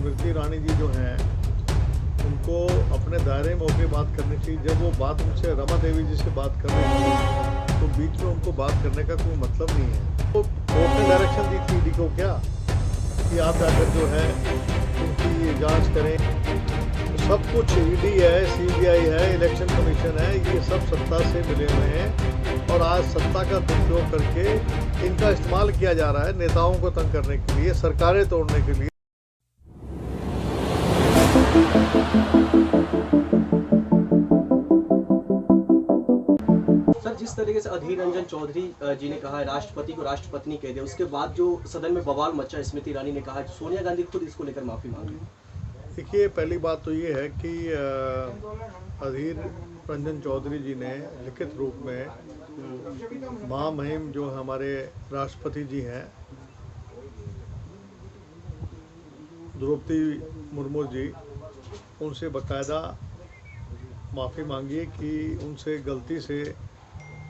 स्मृति ईरानी जी जो हैं उनको अपने दायरे में होकर बात करनी चाहिए। जब वो बात उनसे रमा देवी जी से बात कर रही थी तो बीच में उनको बात करने का कोई मतलब नहीं है। तो कोर्ट ने डायरेक्शन दी थी ईडी को क्या कि आप जाकर जो है उनकी जांच करें। तो सब कुछ ईडी है, सीबीआई है, इलेक्शन कमीशन है, ये सब सत्ता से मिले हुए हैं और आज सत्ता का दुरुपयोग करके इनका इस्तेमाल किया जा रहा है नेताओं को तंग करने के लिए, सरकारें तोड़ने के लिए। सर, जिस तरीके से अधीर रंजन चौधरी जी ने कहा है राष्ट्रपति को राष्ट्रपत्नी कह दिया, उसके बाद जो सदन में बवाल मचा, स्मृति ईरानी ने कहा सोनिया गांधी खुद इसको लेकर माफी मांगी। देखिए, पहली बात तो ये है कि अधीर रंजन चौधरी जी ने लिखित रूप में महामहिम जो हमारे राष्ट्रपति जी हैं द्रौपदी मुर्मू जी, उनसे बाकायदा माफ़ी मांगी कि उनसे गलती से,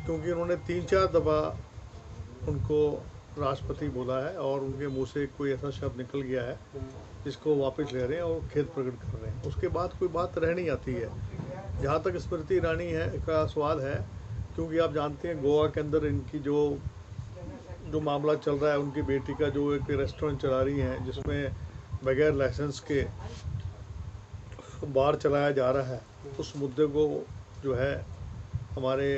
क्योंकि उन्होंने 3-4 दफ़ा उनको राष्ट्रपति बोला है और उनके मुंह से कोई ऐसा शब्द निकल गया है जिसको वापस ले रहे हैं और खेद प्रकट कर रहे हैं। उसके बाद कोई बात रह नहीं आती है। जहाँ तक स्मृति ईरानी है का सवाल है, क्योंकि आप जानते हैं गोवा के अंदर इनकी जो मामला चल रहा है, उनकी बेटी का जो एक रेस्टोरेंट चला रही हैं जिसमें बगैर लाइसेंस के बार चलाया जा रहा है, उस मुद्दे को जो है हमारे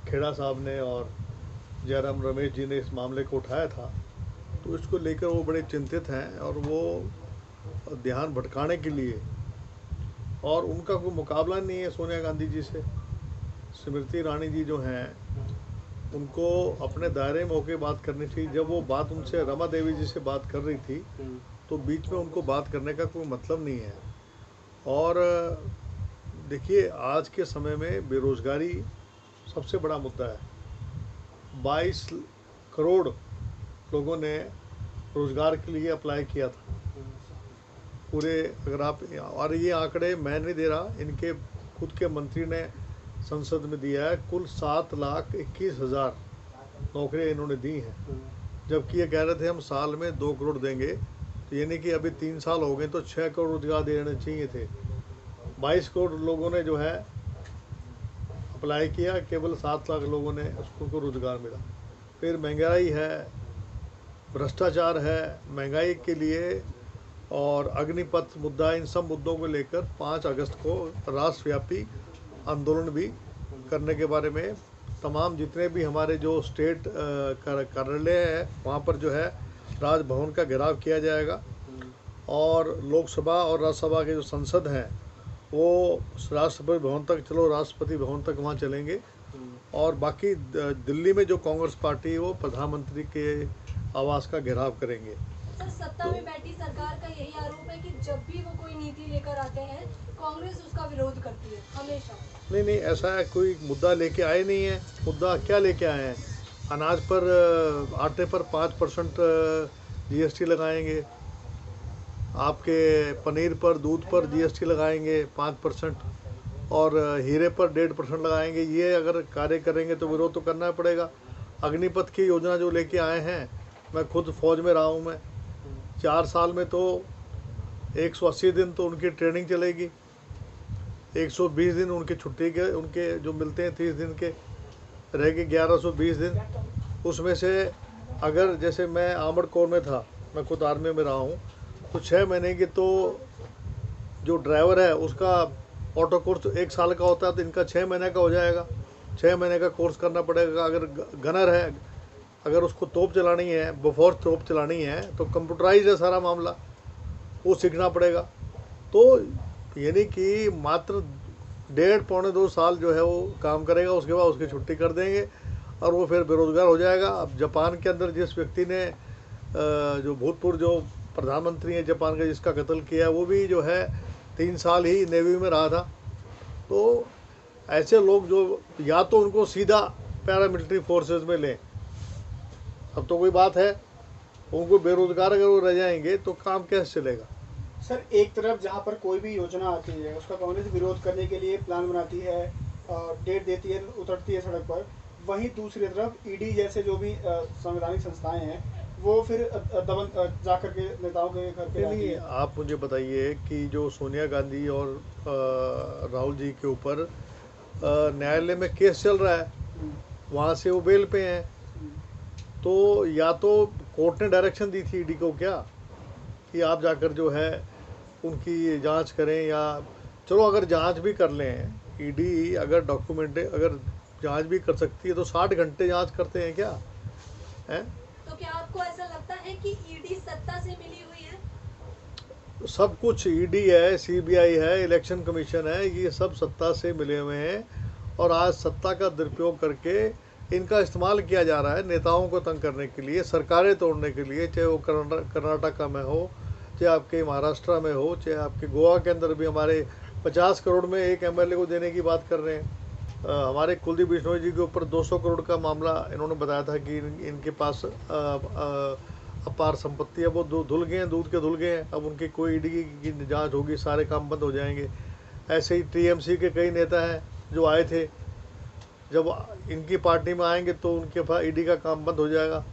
खेड़ा साहब ने और जयराम रमेश जी ने इस मामले को उठाया था। तो इसको लेकर वो बड़े चिंतित हैं और वो ध्यान भटकाने के लिए, और उनका कोई मुकाबला नहीं है सोनिया गांधी जी से। स्मृति ईरानी जी जो हैं उनको अपने दायरे में होकर बात करनी चाहिए। जब वो बात उनसे रमा देवी जी से बात कर रही थी तो बीच में उनको बात करने का कोई मतलब नहीं है। और देखिए, आज के समय में बेरोज़गारी सबसे बड़ा मुद्दा है। 22 करोड़ लोगों ने रोज़गार के लिए अप्लाई किया था पूरे, अगर आप, और ये आंकड़े मैं नहीं दे रहा, इनके खुद के मंत्री ने संसद में दिया है। कुल 7,21,000 नौकरियाँ इन्होंने दी हैं, जबकि ये कह रहे थे हम साल में 2 करोड़ देंगे। तो यानी कि अभी 3 साल हो गए तो 6 करोड़ रोजगार देने चाहिए थे। 22 करोड़ लोगों ने जो है अप्लाई किया, केवल 7 लाख लोगों ने उसको रोजगार मिला। फिर महंगाई है, भ्रष्टाचार है, महंगाई के लिए और अग्निपथ मुद्दा, इन सब मुद्दों को लेकर 5 अगस्त को राष्ट्रव्यापी आंदोलन भी करने के बारे में तमाम जितने भी हमारे जो स्टेट कार्यालय है वहाँ पर जो है राजभवन का घेराव किया जाएगा। और लोकसभा और राज्यसभा के जो संसद हैं वो राष्ट्रपति भवन तक, चलो राष्ट्रपति भवन तक वहाँ चलेंगे। और बाकी दिल्ली में जो कांग्रेस पार्टी है वो प्रधानमंत्री के आवास का घेराव करेंगे। सर, सत्ता में बैठी सरकार का यही आरोप है कि जब भी वो कोई नीति लेकर आते हैं कांग्रेस उसका विरोध करती है हमेशा। नहीं, ऐसा है, कोई मुद्दा लेके आए नहीं है। मुद्दा क्या लेके आए हैं? अनाज पर, आटे पर 5% जीएसटी लगाएंगे, आपके पनीर पर, दूध पर जीएसटी लगाएंगे 5%, और हीरे पर 1.5% लगाएंगे। ये अगर कार्य करेंगे तो विरोध तो करना पड़ेगा। अग्निपथ की योजना जो लेके आए हैं, मैं खुद फौज में रहा हूँ, मैं 4 साल में तो 180 दिन तो उनकी ट्रेनिंग चलेगी, 120 दिन उनकी छुट्टी के, उनके जो मिलते हैं 30 दिन के रह गए 1120 दिन। उसमें से अगर जैसे मैं आर्मड कोर में था, मैं खुद आर्मी में रहा हूँ, तो 6 महीने की तो जो ड्राइवर है उसका ऑटो कोर्स 1 साल का होता है, तो इनका 6 महीने का हो जाएगा। 6 महीने का कोर्स करना पड़ेगा। अगर गनर है, अगर उसको तोप चलानी है, बफोर तोप चलानी है, तो कंप्यूटराइज है सारा मामला, वो सीखना पड़ेगा। तो यानी कि मात्र 1.5-2 साल जो है वो काम करेगा, उसके बाद उसकी छुट्टी कर देंगे और वो फिर बेरोज़गार हो जाएगा। अब जापान के अंदर जिस व्यक्ति ने जो भूतपूर्व जो प्रधानमंत्री हैं जापान का, जिसका कत्ल किया है, वो भी जो है 3 साल ही नेवी में रहा था। तो ऐसे लोग जो, या तो उनको सीधा पैरामिलिट्री फोर्सेस में लें, अब तो कोई बात है, उनको बेरोज़गार अगर वो रह जाएंगे तो काम कैसे चलेगा? सर, एक तरफ जहाँ पर कोई भी योजना आती है उसका कांग्रेस विरोध करने के लिए प्लान बनाती है, डेट देती है, उतरती है सड़क पर, वहीं दूसरी तरफ ईडी जैसे जो भी संवैधानिक संस्थाएं हैं वो फिर दमन जाकर के नेताओं के घर पे नहीं, आप मुझे बताइए कि जो सोनिया गांधी और राहुल जी के ऊपर न्यायालय में केस चल रहा है, वहाँ से वो बेल पे हैं, तो या तो कोर्ट ने डायरेक्शन दी थी ईडी को क्या कि आप जाकर जो है उनकी जांच करें, या चलो अगर जांच भी कर लें, ईडी अगर अगर जांच भी कर सकती है तो 60 घंटे जांच करते हैं क्या हैं? तो क्या आपको ऐसा लगता है कि ईडी सत्ता से मिली हुई है? सब कुछ ईडी है, सीबीआई है, इलेक्शन कमीशन है, ये सब सत्ता से मिले हुए हैं और आज सत्ता का दुरुपयोग करके इनका इस्तेमाल किया जा रहा है नेताओं को तंग करने के लिए, सरकारें तोड़ने के लिए, चाहे वो कर्नाटका में हो, चाहे आपके महाराष्ट्र में हो, चाहे आपके गोवा के अंदर भी हमारे 50 करोड़ में एक एमएलए को देने की बात कर रहे हैं। हमारे कुलदीप बिश्नोई जी के ऊपर 200 करोड़ का मामला इन्होंने बताया था कि इनके पास अपार संपत्ति है, वो धुल गए हैं, दूध के धुल गए हैं, अब उनकी कोई ईडी की जांच होगी, सारे काम बंद हो जाएंगे। ऐसे ही टीएमसी के कई नेता हैं जो आए थे, जब इनकी पार्टी में आएंगे तो उनके पास ईडी का काम बंद हो जाएगा,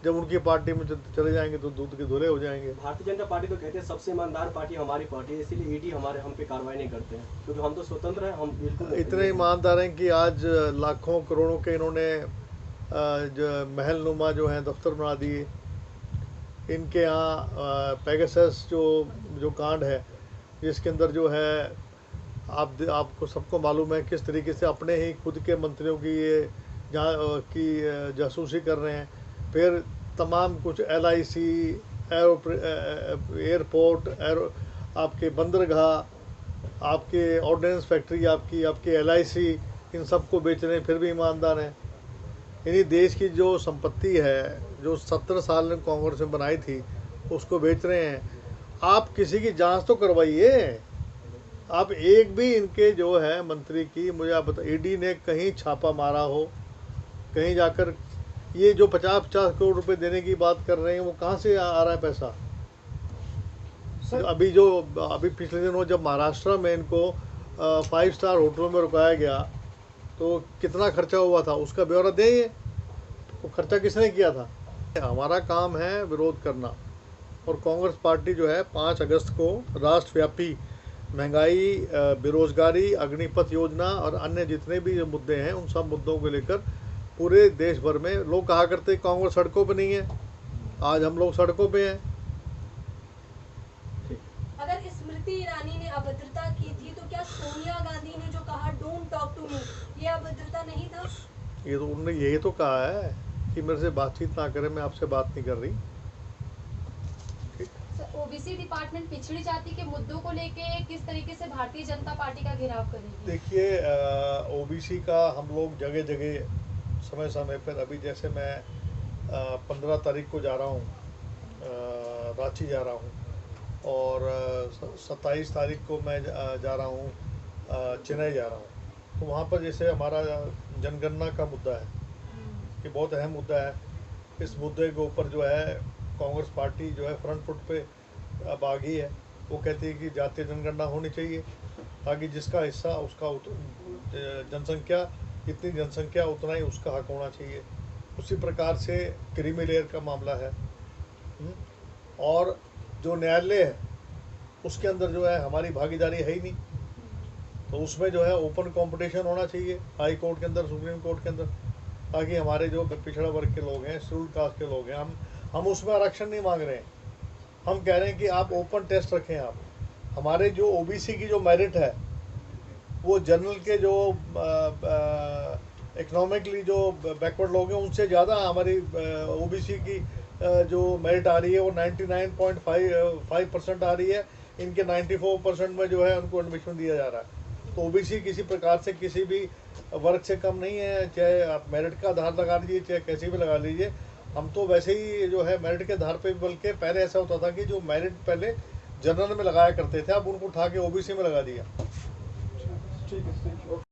जब उनकी पार्टी में चले जाएंगे तो दूध के धुले हो जाएंगे। भारतीय जनता पार्टी तो कहते हैं सबसे ईमानदार पार्टी हमारी पार्टी है, इसीलिए ईडी हम पे कार्रवाई नहीं करते हैं, क्योंकि हम तो स्वतंत्र हैं, हम बिल्कुल इतने ईमानदार हैं कि आज लाखों करोड़ों के इन्होंने जो महल नुमा जो हैं दफ्तर बना दिए। इनके यहाँ पेगासस जो कांड है, जिसके अंदर जो है आपको सबको मालूम है किस तरीके से अपने ही खुद के मंत्रियों की ये जासूसी कर रहे हैं। फिर तमाम कुछ LIC, एयरपोर्ट, आपके बंदरगाह, आपके ऑर्डिनेंस फैक्ट्री, आपके LIC, इन सबको बेच रहे हैं, फिर भी ईमानदार हैं। यानी देश की जो संपत्ति है जो 70 साल ने कांग्रेस ने बनाई थी उसको बेच रहे हैं। आप किसी की जांच तो करवाइए। आप एक भी इनके जो है मंत्री की मुझे आप बता, ईडी ने कहीं छापा मारा हो, कहीं जाकर ये जो 50-50 करोड़ रुपए देने की बात कर रहे हैं वो कहाँ से आ रहा है पैसा? सर अभी पिछले दिनों जब महाराष्ट्र में इनको 5 स्टार होटलों में रुकाया गया तो कितना खर्चा हुआ था उसका ब्यौरा दें। वो खर्चा किसने किया था? हमारा काम है विरोध करना, और कांग्रेस पार्टी जो है 5 अगस्त को राष्ट्रव्यापी महंगाई, बेरोजगारी, अग्निपथ योजना और अन्य जितने भी मुद्दे हैं उन सब मुद्दों को लेकर पूरे देश भर में, लोग कहा करते कांग्रेस सड़कों पे नहीं है, आज हम लोग सड़कों पे हैं। अगर स्मृति ईरानी ने अभद्रता की थी तो क्या सोनिया गांधी ने जो कहा डोंट टॉक टू मी, ये अभद्रता नहीं था? ये तो उन्होंने यही तो कहा है कि मेरे से बातचीत ना करें, मैं आपसे बात नहीं कर रही। ओबीसी डिपार्टमेंट पिछड़ी जाति के मुद्दों को लेके किस तरीके से भारतीय जनता पार्टी का घेराव करेगी? देखिए, ओबीसी का हम लोग जगह जगह समय समय पर, अभी जैसे मैं 15 तारीख को जा रहा हूँ, रांची जा रहा हूँ, और 27 तारीख को मैं जा रहा हूँ चेन्नई जा रहा हूँ। तो वहाँ पर जैसे हमारा जनगणना का मुद्दा है, ये बहुत अहम मुद्दा है। इस मुद्दे के ऊपर जो है कांग्रेस पार्टी जो है फ्रंट फुट पे अब आ गई है। वो कहती है कि जातीय जनगणना होनी चाहिए ताकि जिसका हिस्सा उसका जनसंख्या, जितनी जनसंख्या उतना ही उसका हक होना चाहिए। उसी प्रकार से क्रीमी लेयर का मामला है। और जो न्यायालय है उसके अंदर जो है हमारी भागीदारी है ही नहीं, तो उसमें जो है ओपन कंपटीशन होना चाहिए हाई कोर्ट के अंदर, सुप्रीम कोर्ट के अंदर, ताकि हमारे जो पिछड़ा वर्ग के लोग हैं, शेड्यूल्ड कास्ट के लोग हैं, हम उसमें आरक्षण नहीं मांग रहे हैं। हम कह रहे हैं कि आप ओपन टेस्ट रखें। आप हमारे जो ओबीसी की जो मेरिट है वो जनरल के जो इकोनॉमिकली जो बैकवर्ड लोग हैं उनसे ज़्यादा हमारी ओबीसी की जो मेरिट आ रही है वो 99.5% आ रही है। इनके 94% में जो है उनको एडमिशन दिया जा रहा है। तो ओबीसी किसी प्रकार से किसी भी वर्ग से कम नहीं है, चाहे आप मेरिट का आधार लगा लीजिए चाहे कैसे भी लगा लीजिए। हम तो वैसे ही जो है मेरिट के आधार पे, बल्कि पहले ऐसा होता था कि जो मेरिट पहले जनरल में लगाया करते थे, अब उनको उठा के ओबीसी में लगा दिया। ठीक है।